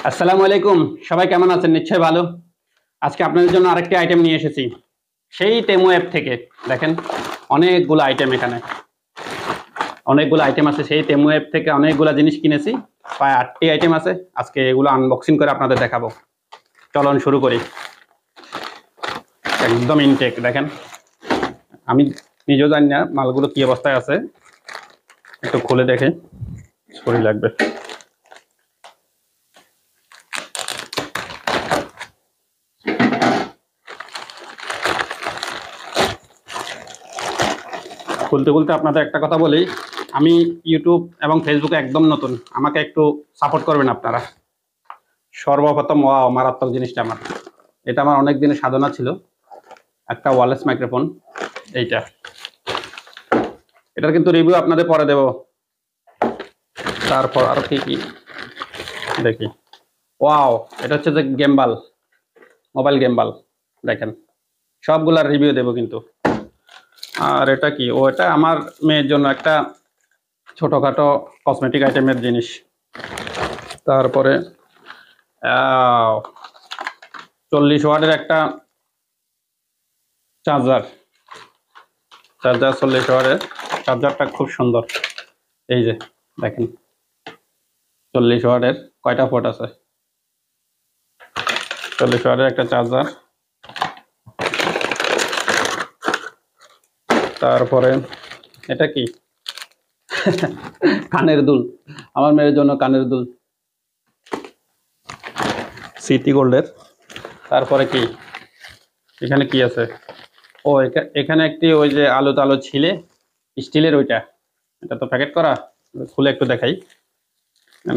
আসসালামু আলাইকুম। সবাই কেমন আছেন? নিশ্চয়ই ভালো। আজকে আপনাদের জন্য আরেকটি আইটেম নিয়ে এসেছি সেই টেমো অ্যাপ থেকে। দেখেন অনেকগুলো আইটেম, এখানে অনেকগুলো আইটেম আছে। সেই টেমো অ্যাপ থেকে অনেকগুলো জিনিস কিনেছি, প্রায় 8টি আইটেম আছে। আজকে এগুলো আনবক্সিং করে আপনাদের দেখাবো। চলুন শুরু করি। একদম ইনটেক দেখেন, আমি নিজেও জানি না মালগুলো কি অবস্থায় আছে। একটু খুলে দেখে ছড়ি লাগবে। খুলতে খুলতে আপনাদের একটা কথা বলি, আমি ইউটিউব এবং ফেসবুকে একদম নতুন, আমাকে একটু সাপোর্ট করবেন আপনারা। সর্বপ্রথম মারাত্মক জিনিসটা আমার, এটা আমার অনেক দিনের সাধনা ছিল, একটা ওয়্যারলেস মাইক্রোফোন। এইটা, এটার কিন্তু রিভিউ আপনাদের পরে দেব। তারপর আর কি কি দেখি। ওয়াও, এটা হচ্ছে যে গেমবাল, মোবাইল গেমবাল। দেখেন সবগুলার রিভিউ দেব কিন্তু। আর এটা কি, এটা আমার মেয়ের জন্য একটা ছোটখাটো কসমেটিক আইটেমের জিনিস। তারপরে 40 ওয়াটের একটা চার্জার। 40 ওয়াটের চার্জারটা খুব সুন্দর। এই যে দেখেন 40 ওয়াটের কয়টা পোর্ট আছে। 40 ওয়াটের একটা চার্জার। তারপরে এটা কি কানের দুল, আমার মেয়ের জন্য কানের দুল সিটি গোল্ডের। তারপরে কি, এখানে কি আছে? এখানে একটি ওই যে আলো টালো ছিলে স্টিলের, ওইটা। এটা তো প্যাকেট করা, খুলে একটু দেখাই।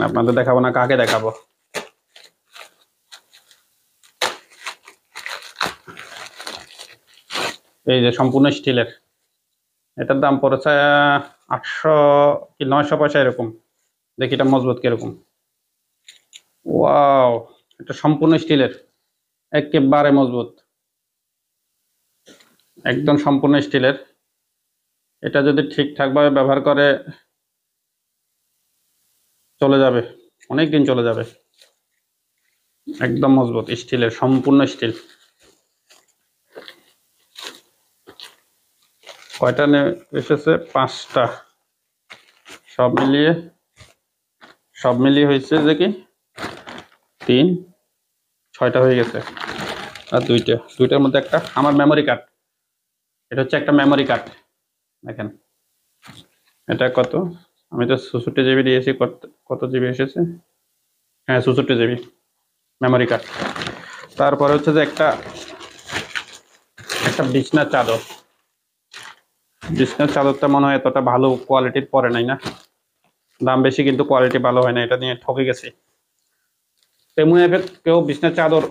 আপনাদের দেখাবো না, কাকে দেখাবো। এই যে সম্পূর্ণ স্টিলের, এটার দাম পড়েছে 800 কি 900 পয়সা এরকম। দেখি এটা মজবুত কিরকম। ওয়াও, এটা সম্পূর্ণ স্টিলের, একেবারে মজবুত, একদম সম্পূর্ণ স্টিলের। এটা যদি ঠিকঠাকভাবে ব্যবহার করে চলে যাবে, অনেক দিন চলে যাবে। একদম মজবুত স্টিলের, সম্পূর্ণ স্টিল। কয়টা এসেছে? 5টা। সব মিলিয়ে হয়েছে যে কি 3, 6টা হয়ে গেছে। আর দুইটার মধ্যে একটা আমার মেমোরি কার্ড। এটা হচ্ছে একটা মেমোরি কার্ড। দেখেন এটা কত, আমি তো 64 জিবি দিয়েছি। কত জিবি এসেছে? হ্যাঁ 64 জিবি মেমোরি কার্ড। তারপরে হচ্ছে যে একটা বিছনার চাদর। বিছনার চাদরটা মনে হয় এতটা ভালো কোয়ালিটির পরে নাই না, দাম বেশি কিন্তু কোয়ালিটি ভালো হয় না, এটা নিয়ে ঠকে গেছি। তেমন কেউ বিছনার চাদর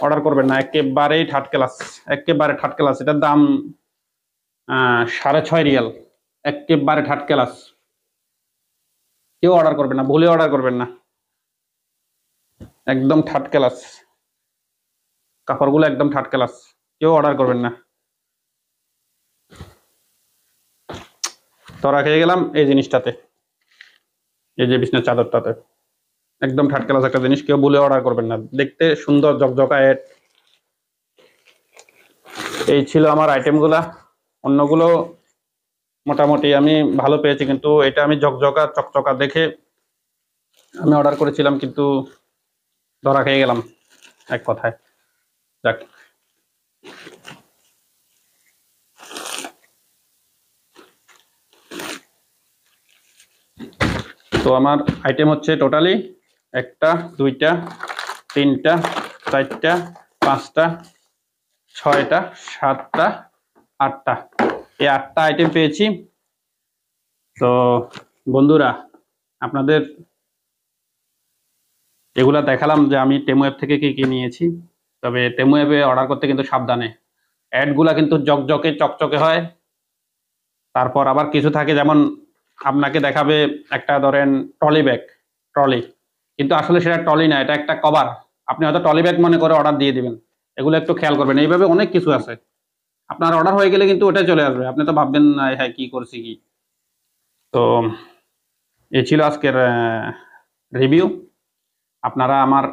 অর্ডার করবেন না, একেবারেই থার্ড ক্লাস, একেবারে থার্ড ক্লাস। এটার দাম 6.5 রিয়াল, একেবারে থার্ড ক্লাস। কেউ অর্ডার করবেন না, ভুলে অর্ডার করবেন না, একদম থার্ড ক্লাস। কাপড়গুলো একদম থার্ড ক্লাস, কেউ অর্ডার করবেন না। ধরা খেয়ে গেলাম এই জিনিসটাতে, এই যে বিছনার চাদরটাতে, একদম থার্ড ক্লাস একটা জিনিস, কেউ ভুলে অর্ডার করবেন না। দেখতে সুন্দর ঝকঝকায়। এই ছিল আমার আইটেমগুলা। অন্যগুলো মোটামুটি আমি ভালো পেয়েছি, কিন্তু এটা আমি ঝকঝকা চকচকা দেখে আমি অর্ডার করেছিলাম, কিন্তু ধরা খেয়ে গেলাম এক কথায়। যাক, তো আমার আইটেম হচ্ছে টোটালি 1টা 2টা 3টা 4টা 5টা 6টা 7টা 8টা, এই 8টা আইটেম পেয়েছি। তো বন্ধুরা, আপনাদের এগুলা দেখালাম যে আমি টেমো অ্যাপ থেকে কি কি নিয়েছি। তবে টেমো অ্যাপে অর্ডার করতে কিন্তু সাবধানে, অ্যাডগুলা কিন্তু জকজকে চকচকে হয়। তারপর আবার কিছু থাকে, যেমন আপনাকে দেখাবে একটা, ধরেন ট্রলি ব্যাগ, ট্রলি, কিন্তু আসলে সেটা ট্রলি না, এটা একটা কভার। আপনি হয়তো ট্রলি ব্যাগ মনে করে অর্ডার দিয়ে দিবেন। এগুলো একটু খেয়াল করবেন। এইভাবে অনেক কিছু আছে, আপনার অর্ডার হয়ে গেলে কিন্তু ওটাই চলে আসবে, আপনি তো ভাববেন না হ্যাঁ কি করছি কি। তো এই ছিল আজকের রিভিউ। আপনারা আমার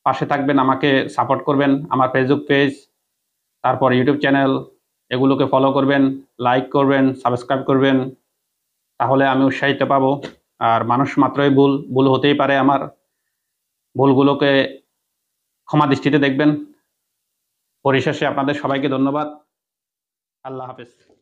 পাশে থাকবেন, আমাকে সাপোর্ট করবেন। আমার ফেসবুক পেজ, তারপর ইউটিউব চ্যানেল, এগুলোকে ফলো করবেন, লাইক করবেন, সাবস্ক্রাইব করবেন। তাহলে আমি উৎসাহিত পাবো। আর মানুষ মাত্রই ভুল হতেই পারে। আমার ভুলগুলোকে ক্ষমা দৃষ্টিতে দেখবেন। পরিশেষে আপনাদের সবাইকে ধন্যবাদ। আল্লাহ হাফেজ।